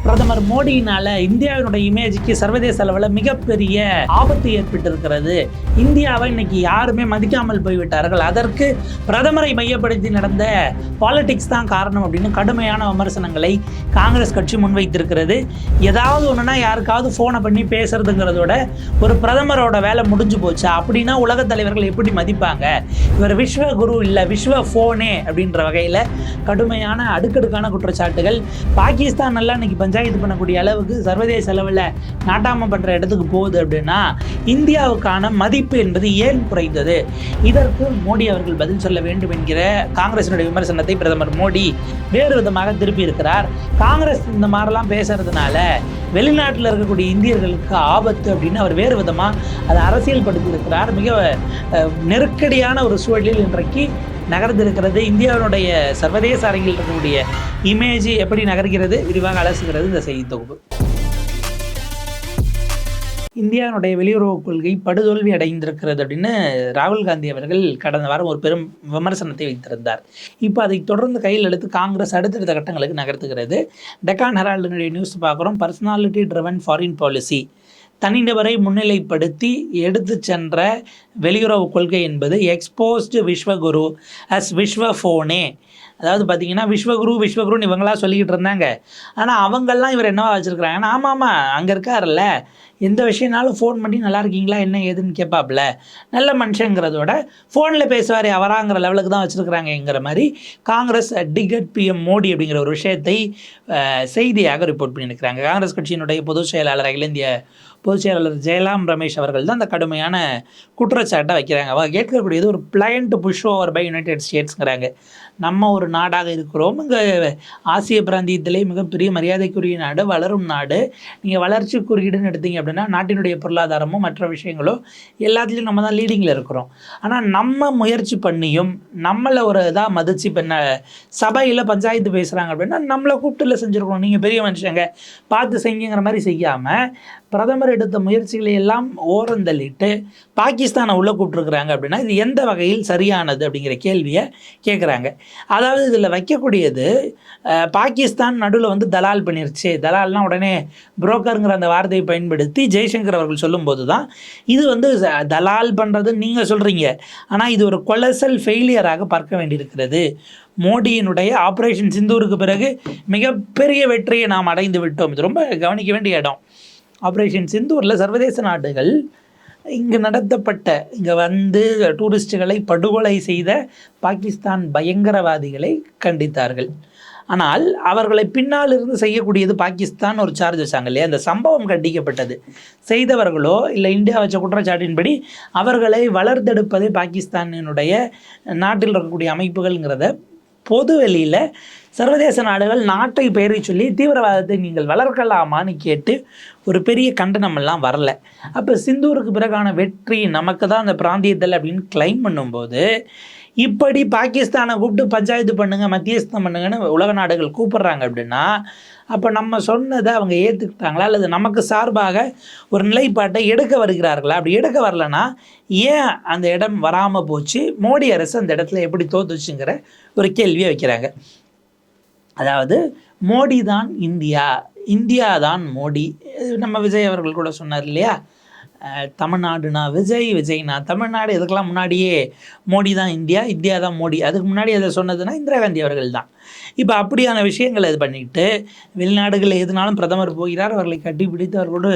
பிரதமர் மோடியினால இந்தியாவினுடைய இமேஜுக்கு சர்வதேச அளவில் மிகப்பெரிய ஆபத்து ஏற்பட்டிருக்கிறது. இந்தியாவை இன்னைக்கு யாருமே மதிக்காமல் போய்விட்டார்கள். அதற்கு பிரதமரை மையப்படுத்தி நடந்த பாலிடிக்ஸ் தான் காரணம் அப்படின்னு கடுமையான விமர்சனங்களை காங்கிரஸ் கட்சி முன்வைத்திருக்கிறது. ஏதாவது ஒன்றுனா யாருக்காவது ஃபோனை பண்ணி பேசுறதுங்கிறதோட ஒரு பிரதமரோட வேலை முடிஞ்சு போச்சா அப்படின்னா உலகத் தலைவர்கள் எப்படி மதிப்பாங்க? இவர் விஸ்வ குரு இல்லை, விஸ்வ ஃபோனே அப்படின்ற வகையில் கடுமையான அடுக்கடுக்கான குற்றச்சாட்டுகள். பாகிஸ்தான் நல்லா இன்னைக்கு பஞ்சாயத்து பண்ணக்கூடிய அளவுக்கு சர்வதேச அளவில் நாட்டாம பண்ணுற இடத்துக்கு போகுது அப்படின்னா இந்தியாவுக்கான மதிப்பு என்பது ஏன் குறைந்தது? இதற்கு மோடி அவர்கள் பதில் சொல்ல வேண்டும் என்கிற காங்கிரசினுடைய விமர்சனத்தை பிரதமர் மோடி வேறு விதமாக திருப்பி இருக்கிறார். காங்கிரஸ் இந்த மாதிரிலாம் பேசுறதுனால வெளிநாட்டில் இருக்கக்கூடிய இந்தியர்களுக்கு ஆபத்து அப்படின்னு அவர் வேறு விதமாக அதை அரசியல் படுத்தி இருக்கிறார். மிக நெருக்கடியான ஒரு சூழலில் இன்றைக்கு நகர்ந்திருக்கிறது. இந்தியாவினுடைய சர்வதேச அரங்கில் இருக்கக்கூடிய இமேஜ் எப்படி நகர்கிறது விரிவாக அலசுகிறது இந்த செய்தி தொகுப்பு. இந்தியாவினுடைய வெளியுறவு கொள்கை படுதோல்வி அடைந்திருக்கிறது அப்படின்னு ராகுல் காந்தி அவர்கள் கடந்த வாரம் ஒரு பெரும் விமர்சனத்தை வைத்திருந்தார். இப்போ அதை தொடர்ந்து கையில் எடுத்து காங்கிரஸ் அடுத்தடுத்த கட்டங்களுக்கு நகர்த்துகிறது. டெக்கான் ஹெரால்டினுடைய நியூஸ் பார்க்குறோம். பர்சனாலிட்டி ட்ரிவன் ஃபாரின் பாலிசி, தனிநபரை முன்னிலைப்படுத்தி எடுத்து சென்ற வெளியுறவு கொள்கை என்பது எக்ஸ்போஸ்டு விஸ்வகுரு அஸ் விஸ்வ ஃபோனே. அதாவது பார்த்தீங்கன்னா விஸ்வகுருன்னு இவங்களாம் சொல்லிக்கிட்டு இருந்தாங்க. ஆனால் அவங்கெல்லாம் இவர் என்னவா வச்சுருக்குறாங்கன்னா, ஆமாம் அங்கே இருக்காருல்ல, எந்த விஷயம்னாலும் ஃபோன் பண்ணி நல்லா இருக்கீங்களா என்ன ஏதுன்னு கேட்பாப்புல, நல்ல மனுஷங்கிறதோட ஃபோனில் பேசுவார் அவராங்கிற லெவலுக்கு தான் வச்சுருக்குறாங்கங்கிற மாதிரி காங்கிரஸ் டிகட் பிஎம் மோடி அப்படிங்கிற ஒரு விஷயத்தை செய்தியாக ரிப்போர்ட் பண்ணியிருக்கிறாங்க. காங்கிரஸ் கட்சியினுடைய பொதுச் செயலாளர், அகில இந்திய பொதுச் செயலாளர் ஜெயலாம் ரமேஷ் அவர்கள் தான் அந்த கடுமையான குற்றச்சாட்டை வைக்கிறாங்க. அவங்க கேட்கக்கூடியது ஒரு plan to push over by United ஸ்டேட்ஸுங்கிறாங்க. நம்ம ஒரு நாடாக இருக்கிறோம், இங்கே ஆசிய பிராந்தியத்திலே மிகப்பெரிய மரியாதைக்குரிய நாடு, வளரும் நாடு. நீங்கள் வளர்ச்சி குறியீடுன்னு எடுத்தீங்க அப்படின்னா நாட்டினுடைய பொருளாதாரமும் மற்ற விஷயங்களும் எல்லாத்துலேயும் நம்ம தான் லீடிங்கில் இருக்கிறோம். ஆனால் நம்ம முயற்சி பண்ணியும் நம்மளை ஒரு இதாக மதித்து இப்போ சபையில் பஞ்சாயத்து பேசுகிறாங்க அப்படின்னா நம்மளை கூப்பிட்டுல செஞ்சுருக்கணும். நீங்கள் பெரிய மனுஷங்க பார்த்து செய்யுங்கிற மாதிரி செய்யாமல் பிரதமர் எடுத்த முயற்சிகளை எல்லாம் ஓரந்தள்ளிட்டு பாகிஸ்தானை உள்ளே கூப்பிட்டுருக்குறாங்க அப்படின்னா இது எந்த வகையில் சரியானது அப்படிங்கிற கேள்வியை கேட்குறாங்க. அதாவது இதில் வைக்கக்கூடியது பாகிஸ்தான் நடுவில் வந்து தலால் பண்ணிருச்சு. தலால்னால் உடனே புரோக்கருங்கிற அந்த வார்த்தையை பயன்படுத்தி ஜெய்சங்கர் அவர்கள் சொல்லும்போது தான் இது வந்து தலால் பண்ணுறதுன்னு நீங்கள் சொல்கிறீங்க, ஆனால் இது ஒரு கொலசல் ஃபெயிலியராக பார்க்க வேண்டியிருக்கிறது. மோடியினுடைய ஆப்ரேஷன் சிந்தூருக்கு பிறகு மிகப்பெரிய வெற்றியை நாம் அடைந்து விட்டோம். இது ரொம்ப கவனிக்க வேண்டிய இடம். ஆப்ரேஷன் சிந்தூரில் சர்வதேச நாடுகள் இங்கு நடத்தப்பட்ட, இங்கே வந்து டூரிஸ்டுகளை படுகொலை செய்த பாகிஸ்தான் பயங்கரவாதிகளை கண்டித்தார்கள். ஆனால் அவர்களை பின்னால் இருந்து செய்யக்கூடியது பாகிஸ்தான் ஒரு சார்ஜ் வச்சாங்க இல்லையா, அந்த சம்பவம் கண்டிக்கப்பட்டது. செய்தவர்களோ இல்லை இந்தியா வச்ச குற்றச்சாட்டின்படி அவர்களை வளர்த்தெடுப்பதே பாகிஸ்தானினுடைய நாட்டில் இருக்கக்கூடிய அமைப்புகள்ங்கிறத பொது வெளியில் சர்வதேச நாடுகள் நாட்டை பெயரை சொல்லி தீவிரவாதத்தை நீங்கள் வளர்க்கலாமான்னு கேட்டு ஒரு பெரிய கண்டனமெல்லாம் வரல. அப்போ சிந்தூருக்கு பிறகான வெற்றி நமக்கு தான் அந்த பிராந்தியத்தில் அப்படின்னு கிளைம் பண்ணும்போது இப்படி பாகிஸ்தானை கூப்பிட்டு பஞ்சாயத்து பண்ணுங்கள், மத்தியஸ்தம் பண்ணுங்கன்னு உலக நாடுகள் கூப்பிட்றாங்க அப்படின்னா அப்போ நம்ம சொன்னதை அவங்க ஏற்றுக்கிட்டாங்களா அல்லது நமக்கு சார்பாக ஒரு நிலைப்பாட்டை எடுக்க வருகிறார்களா? அப்படி எடுக்க வரலன்னா ஏன் அந்த இடம் வராமல் போச்சு, மோடி அரசு அந்த இடத்துல எப்படி தோத்துச்சுங்கிற ஒரு கேள்வியை வைக்கிறாங்க. அதாவது மோடி தான் இந்தியா, இந்தியா தான் மோடி. நம்ம விஜய் அவர்கள் கூட சொன்னார் இல்லையா, தமிழ்நாடுனா விஜய், விஜய்னா தமிழ்நாடு. இதுக்கெல்லாம் முன்னாடியே மோடி தான் இந்தியா, இந்தியா தான் மோடி. அதுக்கு முன்னாடி அதை சொன்னதுன்னா இந்திரா காந்தி அவர்கள் தான். இப்போ அப்படியான விஷயங்களை இது பண்ணிவிட்டு வெளிநாடுகளில் எதுனாலும் பிரதமர் போகிறார், அவர்களை கட்டிப்பிடித்து அவர்களோடு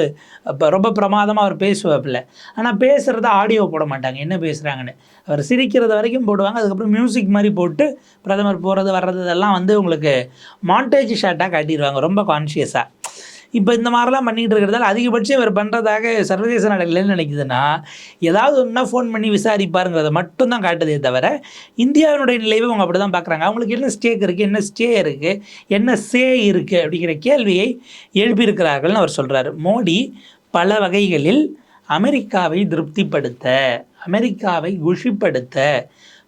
இப்போ ரொம்ப பிரமாதமாக அவர் பேசுவாப்பில்ல. ஆனால் பேசுகிறத ஆடியோ போட மாட்டாங்க, என்ன பேசுகிறாங்கன்னு. அவர் சிரிக்கிறது வரைக்கும் போடுவாங்க, அதுக்கப்புறம் மியூசிக் மாதிரி போட்டு பிரதமர் போகிறது வர்றது இதெல்லாம் வந்து உங்களுக்கு மாண்டேஜ் ஷாட்டாக காட்டிடுவாங்க ரொம்ப கான்ஷியஸாக. இப்போ இந்த மாதிரிலாம் பண்ணிகிட்டு இருக்கிறதால அதிகபட்சம் இவர் பண்ணுறதாக சர்வதேச நாடுகள் என்ன நினைக்குதுன்னா ஏதாவது ஒன்றா ஃபோன் பண்ணி விசாரிப்பாருங்கிறத மட்டும்தான் காட்டுதே தவிர இந்தியாவினுடைய நிலைவை அவங்க அப்படி தான் பார்க்குறாங்க. அவங்களுக்கு என்ன ஸ்டேக் இருக்குது, என்ன ஸ்டே இருக்குது, என்ன சே இருக்குது அப்படிங்கிற கேள்வியை எழுப்பியிருக்கிறார்கள்னு அவர் சொல்கிறார். மோடி பல வகைகளில் அமெரிக்காவை திருப்திப்படுத்த, அமெரிக்காவை குஷிப்படுத்த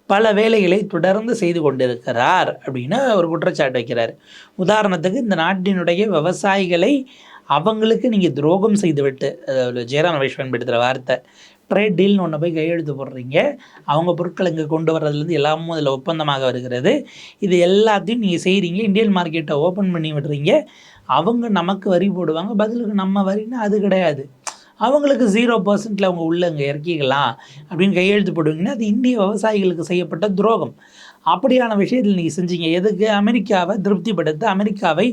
பல வேலைகளை தொடர்ந்து செய்து கொண்டிருக்கிறார் அப்படின்னு ஒரு குற்றச்சாட்டு வைக்கிறார். உதாரணத்துக்கு இந்த நாட்டினுடைய விவசாயிகளை அவங்களுக்கு நீங்கள் துரோகம் செய்துவிட்டு, ஜெயராம் ரமேஷ் பயன்படுத்துகிற வார்த்தை ட்ரேட் டீல்னு ஒன்று போய் கையெழுத்து போடுறீங்க, அவங்க பொருட்கள் இங்கே கொண்டு வர்றதுலேருந்து எல்லாமும் அதில் ஒப்பந்தமாக வருகிறது. இது எல்லாத்தையும் நீங்கள் செய்கிறீங்க, இந்தியன் மார்க்கெட்டை ஓப்பன் பண்ணி விடுறீங்க, அவங்க நமக்கு வரி போடுவாங்க, பதிலுக்கு நம்ம வரின்னா அது கிடையாது. அவங்களுக்கு 0% அவங்க உள்ள இங்கே இறக்கிக்கலாம் அப்படின்னு கையெழுத்து போடுவீங்கன்னா அது இந்திய விவசாயிகளுக்கு செய்யப்பட்ட துரோகம். அப்படியான விஷயத்தில் நீங்கள் செஞ்சீங்க. எதுக்கு? அமெரிக்காவை திருப்திப்படுத்த, அமெரிக்காவை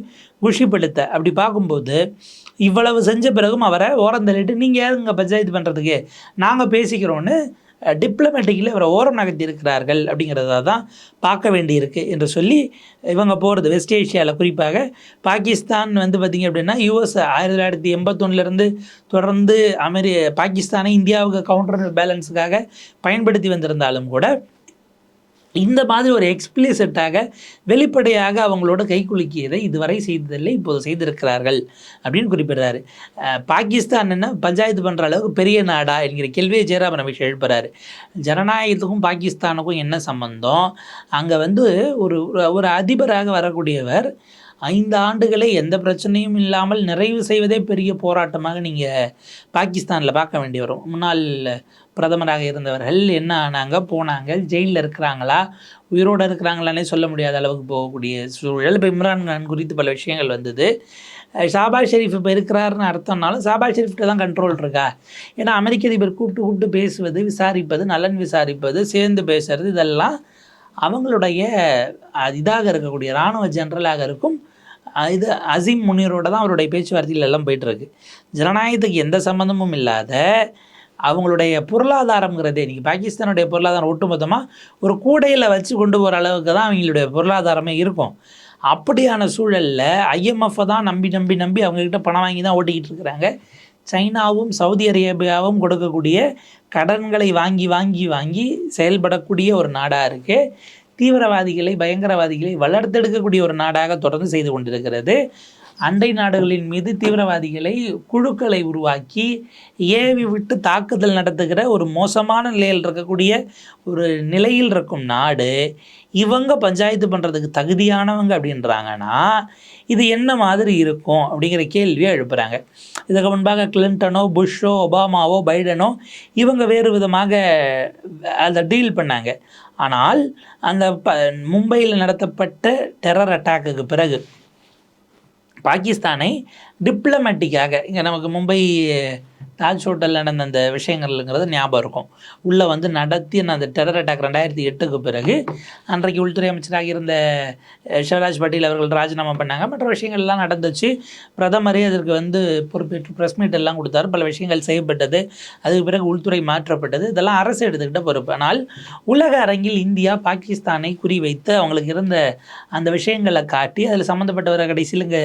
குஷிப்படுத்த. அப்படி பார்க்கும்போது இவ்வளவு செஞ்ச பிறகும் அவரை ஓரந்தள்ளிட்டு நீங்கள் யாருங்க பஞ்சாயத்து பண்ணுறதுக்கு, நாங்கள் பேசிக்கிறோன்னு டிப்ளமேட்டிக்கில் இவரை ஓரம் நகர்த்தி இருக்கிறார்கள் அப்படிங்கிறத தான் பார்க்க வேண்டியிருக்கு என்று சொல்லி இவங்க போகிறது. வெஸ்ட் ஏஷியாவில் குறிப்பாக பாகிஸ்தான் வந்து பார்த்திங்க அப்படின்னா யூஎஸ் 1981 தொடர்ந்து பாகிஸ்தானை இந்தியாவுக்கு கவுண்டர் பேலன்ஸுக்காக பயன்படுத்தி வந்திருந்தாலும் கூட இந்த மாதிரி ஒரு எக்ஸ்பிளிசிட்டாக வெளிப்படையாக அவங்களோட கைக்குலுக்கியதை இதுவரை செய்ததில்லை, இப்போது செய்திருக்கிறார்கள் அப்படின்னு குறிப்பிடுறாரு. பாகிஸ்தான் என்ன பஞ்சாயத்து பண்ணுற அளவுக்கு பெரிய நாடா என்கிற கேள்வியை ஜெயராம் ரமேஷ் எழுப்புறாரு. ஜனநாயகத்துக்கும் பாகிஸ்தானுக்கும் என்ன சம்பந்தம்? அங்கே வந்து ஒரு ஒரு அதிபராக வரக்கூடியவர் 5 ஆண்டுகளை எந்த பிரச்சனையும் இல்லாமல் நிறைவு செய்வதே பெரிய போராட்டமாக நீங்கள் பாகிஸ்தானில் பார்க்க வேண்டி வரும். முன்னாள் பிரதமராக இருந்தவர்கள் என்ன ஆனாங்க, போனாங்க, ஜெயிலில் இருக்கிறாங்களா, உயிரோடு இருக்கிறாங்களானே சொல்ல முடியாத அளவுக்கு போகக்கூடிய சூழல். இப்போ இம்ரான்கான் குறித்து பல விஷயங்கள் வந்தது. ஷாபாஸ் ஷெரீஃப் இப்போ இருக்கிறாருன்னு அர்த்தம்னாலும் ஷாபாஸ் ஷெரீஃப்ட்டு தான் கண்ட்ரோல் இருக்கா? ஏன்னா அமெரிக்க அதிபர் கூப்பிட்டு பேசுவது, விசாரிப்பது, நலன் விசாரிப்பது, சேர்ந்து பேசுறது, இதெல்லாம் அவங்களுடைய இதாக இருக்கக்கூடிய இராணுவ ஜெனரலாக இருக்கும் இது அசீம் முனீரோட தான் அவருடைய பேச்சுவார்த்தைகள் எல்லாம் போயிட்டுருக்கு. ஜனநாயகத்துக்கு எந்த சம்மந்தமும் இல்லாத அவங்களுடைய பொருளாதாரங்கிறதே இன்றைக்கி பாகிஸ்தானுடைய பொருளாதாரம் ஒட்டுமொத்தமாக ஒரு கூடையில் வச்சு கொண்டு போகிற அளவுக்கு தான் அவங்களுடைய பொருளாதாரமே இருக்கும். அப்படியான சூழலில் ஐஎம்எஃப்பை தான் நம்பி அவங்கக்கிட்ட பணம் வாங்கி தான் ஓட்டிக்கிட்டு இருக்கிறாங்க. சைனாவும் சவுதி அரேபியாவும் கொடுக்கக்கூடிய கடன்களை வாங்கி செயல்படக்கூடிய ஒரு நாடாக இருக்குது. தீவிரவாதிகளை, பயங்கரவாதிகளை வளர்த்தெடுக்கக்கூடிய ஒரு நாடாக தொடர்ந்து செய்து கொண்டிருக்கிறது. அண்டை நாடுகளின் மீது தீவிரவாதிகளை குழுக்களை உருவாக்கி ஏவி விட்டு தாக்குதல் நடத்துகிற ஒரு மோசமான நிலையில் இருக்கக்கூடிய ஒரு நிலையில் இருக்கும் நாடு இவங்க பஞ்சாயத்து பண்ணுறதுக்கு தகுதியானவங்க அப்படின்றாங்கன்னா இது என்ன மாதிரி இருக்கும் அப்படிங்கிற கேள்வியை எழுப்புகிறாங்க. இதுக்கு முன்பாக கிளின்டனோ, புஷ்ஷோ, ஒபாமாவோ, பைடனோ இவங்க வேறு விதமாக அதை டீல் பண்ணாங்க. ஆனால் அந்த மும்பையில் நடத்தப்பட்ட டெரர் அட்டாக்குக்கு பிறகு பாகிஸ்தானை டிப்ளமேட்டிக்காக இங்கே நமக்கு மும்பை தாஜ் ஹோட்டலில் நடந்த அந்த விஷயங்கள்ங்கிறது ஞாபகம் இருக்கும். உள்ளே வந்து நடத்தி அந்த டெரர் அட்டாக் 2008க்கு பிறகு அன்றைக்கு உள்துறை அமைச்சராக இருந்த சிவராஜ் பட்டேல் அவர்கள் ராஜினாமா பண்ணாங்க. மற்ற விஷயங்கள்லாம் நடந்துச்சு. பிரதமரே அதற்கு வந்து பொறுப்பேற்று ப்ரெஸ் மீட் எல்லாம் கொடுத்தாரு. பல விஷயங்கள் செய்யப்பட்டது. அதுக்கு பிறகு உள்துறை மாற்றப்பட்டது. இதெல்லாம் அரசு எடுத்துக்கிட்ட பொறுப்பு. ஆனால் உலக அரங்கில் இந்தியா பாகிஸ்தானை குறிவைத்து அவங்களுக்கு இருந்த அந்த விஷயங்களை காட்டி அதில் சம்மந்தப்பட்டவரை கடைசியில் இங்கே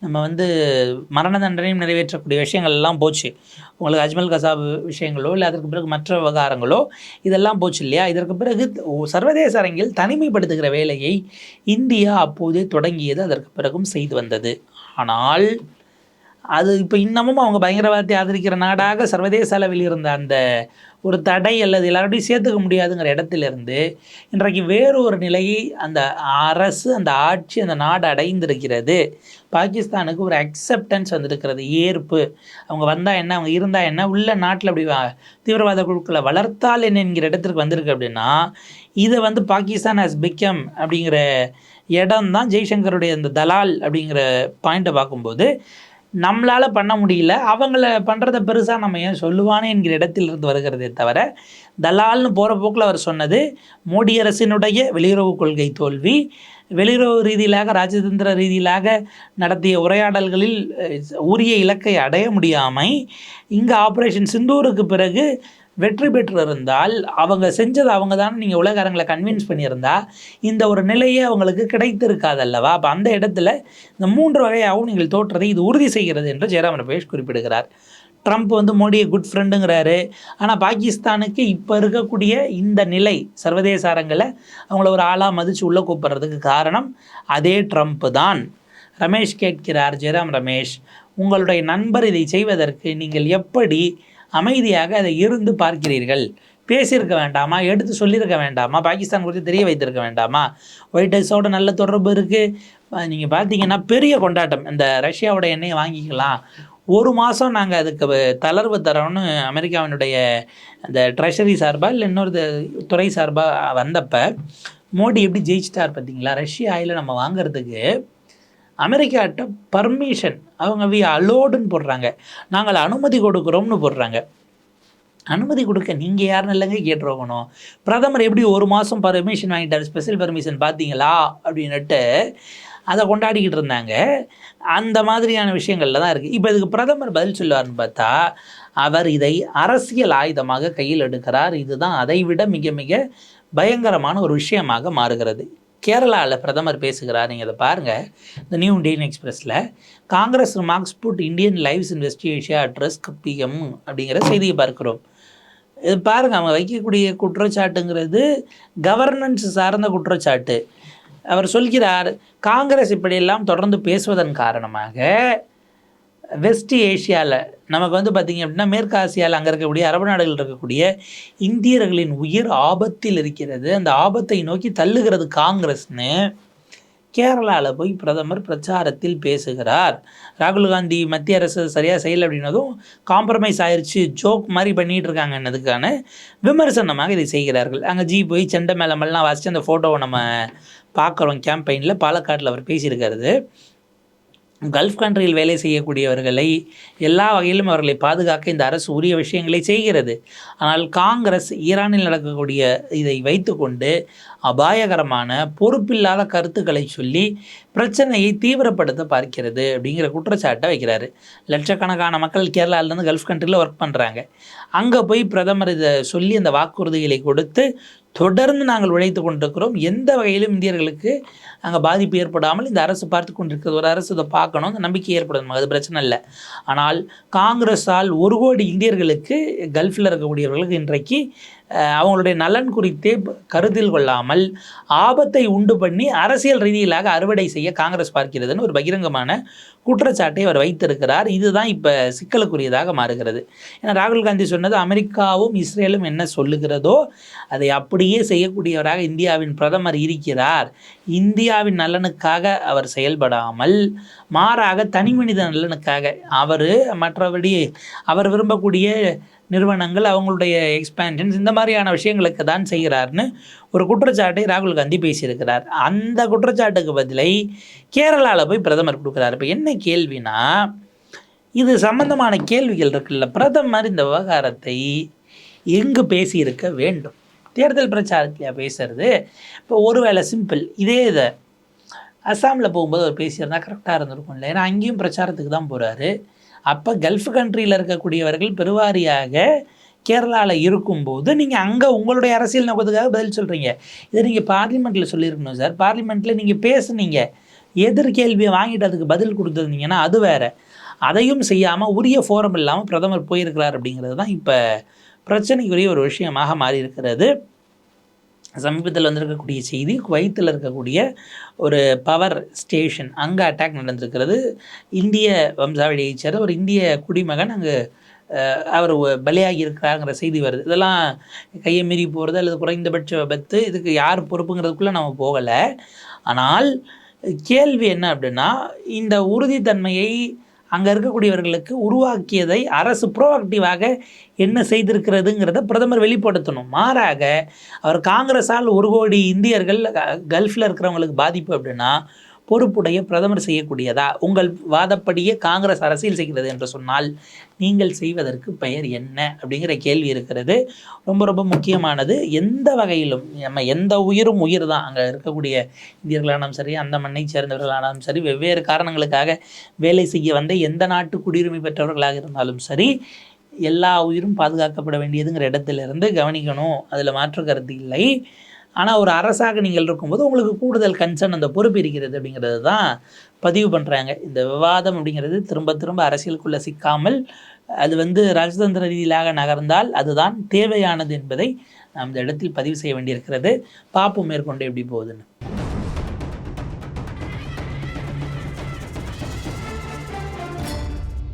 நம்ம வந்து மரண தண்டனையும் நிறைவேற்றக்கூடிய விஷயங்கள் எல்லாம் போச்சு. உங்களுக்கு அஜ்மல் கசாப் விஷயங்களோ இல்லை அதற்கு பிறகு மற்ற விவகாரங்களோ இதெல்லாம் போச்சு இல்லையா? இதற்கு பிறகு சர்வதேச அரங்கில் தனிமைப்படுத்துகிற வேலையை இந்தியா அப்போதே தொடங்கியது, அதற்கு பிறகும் செய்து வந்தது. ஆனால் அது இப்போ இன்னமும் அவங்க பயங்கரவாதத்தை ஆதரிக்கிற நாடாக சர்வதேச அளவில் இருந்த அந்த ஒரு தடை அல்லது எல்லாரோடையும் சேர்த்துக்க முடியாதுங்கிற இடத்திலிருந்து இன்றைக்கு வேறு ஒரு நிலையை அந்த அரசு, அந்த ஆட்சி, அந்த நாடு அடைந்திருக்கிறது. பாகிஸ்தானுக்கு ஒரு அக்செப்டன்ஸ் வந்திருக்கிறது, ஏற்பு. அவங்க வந்தால் என்ன, அவங்க இருந்தால் என்ன, உள்ள நாட்டில் அப்படி தீவிரவாத குழுக்களை வளர்த்தால் என்ன என்கிற இடத்திற்கு வந்திருக்கு. அப்படின்னா இதை வந்து பாகிஸ்தான் ஹஸ் பிகம் அப்படிங்கிற இடம் தான் ஜெய்சங்கருடைய அந்த தலால் அப்படிங்கிற பாயிண்ட்டை பார்க்கும்போது நம்மளால் பண்ண முடியல, அவங்கள பண்ணுறத பெருசாக நம்ம ஏன் சொல்லுவானே என்கிற இடத்திலிருந்து வருகிறதே தவிர தலால்னு போகிற போக்கில் அவர் சொன்னது மோடி அரசினுடைய வெளியுறவு கொள்கை தோல்வி, வெளியுறவு ரீதியிலாக ராஜதந்திர ரீதியிலாக நடத்திய உரையாடல்களில் உரிய இலக்கை அடைய முடியாமல் இங்கே ஆப்ரேஷன் சிந்தூருக்கு பிறகு வெற்றி பெற்றிருந்தால் அவங்க செஞ்சது அவங்க தானே நீங்கள் உலகரங்களை கன்வின்ஸ் பண்ணியிருந்தா இந்த ஒரு நிலையே அவங்களுக்கு கிடைத்திருக்காது அல்லவா? அப்போ அந்த இடத்துல இந்த 3 வகையாகவும் நீங்கள் தோற்றதை இது உறுதி செய்கிறது என்று ஜெயராம் ரமேஷ் குறிப்பிடுகிறார். ட்ரம்ப் வந்து மோடியை குட் ஃப்ரெண்டுங்கிறாரு. ஆனால் பாகிஸ்தானுக்கு இப்போ இருக்கக்கூடிய இந்த நிலை சர்வதேச அரங்கில் அவங்கள ஒரு ஆளாக மதித்து உள்ளே கூப்பிட்றதுக்கு காரணம் அதே ட்ரம்ப் தான். ரமேஷ் கேட்கிறார், ஜெயராம் ரமேஷ், உங்களுடைய நண்பர் இதை செய்வதற்கு நீங்கள் எப்படி அமைதியாக அதை இருந்து பார்க்கிறீர்கள்? பேசியிருக்க வேண்டாமா? எடுத்து சொல்லியிருக்க வேண்டாமா? பாகிஸ்தான் குறித்து தெரிய வைத்திருக்க வேண்டாமா? ஒயிட் ஹவுஸோட நல்ல தொடர்பு இருக்குது. நீங்கள் பார்த்தீங்கன்னா பெரிய கொண்டாட்டம், இந்த ரஷ்யாவோட எண்ணெயை வாங்கிக்கலாம், 1 மாதம் நாங்கள் அதுக்கு தளர்வு தரோன்னு அமெரிக்காவினுடைய அந்த ட்ரெஷரி சார்பாக இல்லை இன்னொரு துறை சார்பாக வந்தப்போ மோடி எப்படி ஜெயிச்சிட்டார் பார்த்தீங்களா? ரஷ்யா ஆயிலை நம்ம வாங்கிறதுக்கு அமெரிக்காட்ட பர்மிஷன் அவங்க அலோடுன்னு போடுறாங்க, நாங்கள் அனுமதி கொடுக்குறோம்னு போடுறாங்க. அனுமதி கொடுக்க நீங்கள் யாருன்னு இல்லைங்க கேட்டுருக்கணும். பிரதமர் எப்படி ஒரு மாதம் பர்மிஷன் வாங்கிட்டார், ஸ்பெஷல் பர்மிஷன் பார்த்தீங்களா அப்படின்னுட்டு அதை கொண்டாடிக்கிட்டு இருந்தாங்க. அந்த மாதிரியான விஷயங்களில் தான் இருக்குது. இப்போ இதுக்கு பிரதமர் பதில் சொல்லுவார்னு பார்த்தா அவர் இதை அரசியல் ஆயுதமாக கையில் எடுக்கிறார். இதுதான் அதை விட மிக மிக பயங்கரமான ஒரு விஷயமாக மாறுகிறது. கேரளாவில் பிரதமர் பேசுகிறார். நீங்கள் அதை பாருங்கள், இந்த நியூ இண்டியன் எக்ஸ்பிரஸில். Congress remarks put Indian lives in West Asia at risk PM அப்படிங்கிற செய்தியை பார்க்கிறோம். இது பாருங்கள், அவங்க வைக்கக்கூடிய குற்றச்சாட்டுங்கிறது கவர்னன்ஸ் சார்ந்த குற்றச்சாட்டு. அவர் சொல்கிறார், காங்கிரஸ் இப்படியெல்லாம் தொடர்ந்து பேசுவதன் காரணமாக வெஸ்ட் ஏஷியாவில் நமக்கு பார்த்திங்க அப்படின்னா மேற்கு ஆசியாவில் அங்கே இருக்கக்கூடிய அரபு நாடுகள் இருக்கக்கூடிய இந்தியர்களின் உயிர் ஆபத்தில் இருக்கிறது, அந்த ஆபத்தை நோக்கி தள்ளுகிறது காங்கிரஸ்னு கேரளாவில் போய் பிரதமர் பிரச்சாரத்தில் பேசுகிறார். ராகுல் காந்தி மத்திய அரசு சரியாக செய்யலை அப்படின்னதும் காம்ப்ரமைஸ் ஆயிடுச்சு, ஜோக் மாதிரி பண்ணிகிட்டு இருக்காங்கன்னதுக்கான விமர்சனமாக இதை செய்கிறார்கள். அங்கே போய் செண்டை மேலமெல்லாம் வாசித்து அந்த ஃபோட்டோவை நம்ம பார்க்குறோம். கேம்பெயினில் பாலக்காட்டில் அவர் பேசியிருக்கிறது. கல்ஃப் கண்ட்ரியில் வேலை செய்யக்கூடியவர்களை எல்லா வகையிலும் அவர்களை பாதுகாக்க இந்த அரசு உரிய விஷயங்களை செய்கிறது. ஆனால் காங்கிரஸ் ஈரானில் நடக்கக்கூடிய இதை வைத்துக்கொண்டு அபாயகரமான பொறுப்பில்லாத கருத்துக்களை சொல்லி பிரச்சனையை தீவிரப்படுத்த பார்க்கிறது அப்படிங்கிற குற்றச்சாட்டை வைக்கிறாரு. லட்சக்கணக்கான மக்கள் கேரளாவிலேருந்து கல்ஃப் கண்ட்ரியில் ஒர்க் பண்ணுறாங்க. அங்கே போய் பிரதமர் இதை சொல்லி அந்த வாக்குறுதிகளை கொடுத்து தொடர்ந்து நாங்கள் உழைத்து கொண்டிருக்கிறோம், எந்த வகையிலும் இந்தியர்களுக்கு அங்கே பாதிப்பு ஏற்படாமல் இந்த அரசு பார்த்து கொண்டிருக்கிறது, ஒரு அரசு இதை பார்க்கணும், அந்த நம்பிக்கை ஏற்படணும், அது பிரச்சனை இல்லை. ஆனால் காங்கிரஸால் 1 கோடி இந்தியர்களுக்கு கல்ஃபில் இருக்கக்கூடியவர்களுக்கு இன்றைக்கு அவங்களுடைய நலன் குறித்தே கருத்தில் கொள்ளாமல் ஆபத்தை உண்டு பண்ணி அரசியல் ரீதியிலாக அறுவடை செய்ய காங்கிரஸ் பார்க்கிறதுன்னு ஒரு பகிரங்கமான குற்றச்சாட்டை அவர் வைத்திருக்கிறார். இதுதான் இப்போ சிக்கலுக்குரியதாக மாறுகிறது. ஏன்னா ராகுல் காந்தி சொன்னது அமெரிக்காவும் இஸ்ரேலும் என்ன சொல்லுகிறதோ அதை அப்படியே செய்யக்கூடியவராக இந்தியாவின் பிரதமர் இருக்கிறார். இந்தியாவின் நலனுக்காக அவர் செயல்படாமல் மாறாக தனி மனித நலனுக்காக மற்றபடி அவர் விரும்பக்கூடிய நிறுவனங்கள் அவங்களுடைய எக்ஸ்பேன்ஷன்ஸ் இந்த மாதிரியான விஷயங்களுக்கு தான் செய்கிறார்னு ஒரு குற்றச்சாட்டை ராகுல் காந்தி பேசியிருக்கிறார். அந்த குற்றச்சாட்டுக்கு பதிலை கேரளாவில் போய் பிரதமர் கொடுக்குறார். இப்போ என்ன கேள்வினா, இது சம்பந்தமான கேள்விகள் இருக்குல்ல, பிரதமர் இந்த விவகாரத்தை எங்கு பேசியிருக்க வேண்டும்? தேர்தல் பிரச்சாரத்திலையா பேசுறது? இப்போ ஒருவேளை சிம்பிள் இதை அஸ்ஸாமில் போகும்போது அவர் பேசியிருந்தால் கரெக்டாக இருந்திருக்கும்ல. ஏன்னா அங்கேயும் பிரச்சாரத்துக்கு தான் போகிறாரு. அப்போ கல்ஃப் கண்ட்ரியில் இருக்கக்கூடியவர்கள் பெருவாரியாக கேரளாவில் இருக்கும்போது நீங்கள் அங்கே உங்களுடைய அரசியல் நோக்கத்துக்காக பதில் சொல்கிறீங்க. இதை நீங்கள் பார்லிமெண்ட்டில் சொல்லியிருக்கணும் சார். பார்லிமெண்ட்டில் நீங்கள் பேசுனீங்க, எதிர்கேள்வியை வாங்கிட்டு அதுக்கு பதில் கொடுத்துருந்தீங்கன்னா அது வேறு. அதையும் செய்யாமல் உரிய ஃபோரம் இல்லாமல் பிரதமர் போயிருக்கிறார் அப்படிங்கிறது தான் இப்போ பிரச்சனைக்குரிய ஒரு விஷயமாக மாறி இருக்கிறது. சமீபத்தில் வந்திருக்கக்கூடிய செய்தி, குவைத்தில் இருக்கக்கூடிய ஒரு பவர் ஸ்டேஷன் அங்கே அட்டாக் நடந்திருக்கிறது. இந்திய வம்சாவளியை சேர்ந்த ஒரு இந்திய குடிமகன் அங்கே அவர் பலியாகி இருக்கிறாங்கிற செய்தி வருது. இதெல்லாம் கையை மீறி போகிறது அல்லது குறைந்தபட்ச விபத்து, இதுக்கு யார் பொறுப்புங்கிறதுக்குள்ளே நம்ம போகலை. ஆனால் கேள்வி என்ன அப்படின்னா, இந்த உறுதித்தன்மையை அங்கே இருக்கக்கூடியவர்களுக்கு உருவாக்கியதை அரசு ப்ரோஆக்டிவாக என்ன செய்திருக்கிறதுங்கிறத பிரதமர் வெளிப்படுத்தணும். மாறாக அவர் காங்கிரஸால் 1 கோடி இந்தியர்கள் கல்ஃபில் இருக்கிறவங்களுக்கு பாதிப்பு அப்படின்னா பொறுப்புடைய பிரதமர் செய்யக்கூடியதா? உங்கள் வாதப்படியே காங்கிரஸ் அரசியல் செய்கிறது என்று சொன்னால் நீங்கள் செய்வதற்கு பெயர் என்ன அப்படிங்கிற கேள்வி இருக்கிறது. ரொம்ப ரொம்ப முக்கியமானது. எந்த வகையிலும் நம்ம எந்த உயிரும் உயிர் தான். அங்கே இருக்கக்கூடிய இந்தியர்களானாலும் சரி, அந்த மண்ணை சேர்ந்தவர்களானாலும் சரி, வெவ்வேறு காரணங்களுக்காக வேலை செய்ய வந்த எந்த நாட்டு குடியுரிமை பெற்றவர்களாக இருந்தாலும் சரி, எல்லா உயிரும் பாதுகாக்கப்பட வேண்டியதுங்கிற இடத்திலிருந்து கவனிக்கணும். அதில் மாற்று கருத்து இல்லை. ஆனால் ஒரு அரசாக நீங்கள் இருக்கும்போது உங்களுக்கு கூடுதல் கன்சர்ன், அந்த பொறுப்பு இருக்கிறது அப்படிங்கிறது தான் பதிவு பண்ணுறாங்க. இந்த விவாதம் அப்படிங்கிறது திரும்ப திரும்ப அரசியலுக்குள்ளே சிக்காமல் அது ராஜதந்திர ரீதியிலாக நகர்ந்தால் அதுதான் தேவையானது என்பதை நாம் இந்த இடத்தில் பதிவு செய்ய வேண்டியிருக்கிறது. பார்ப்போம் மேற்கொண்டு எப்படி போகுதுன்னு.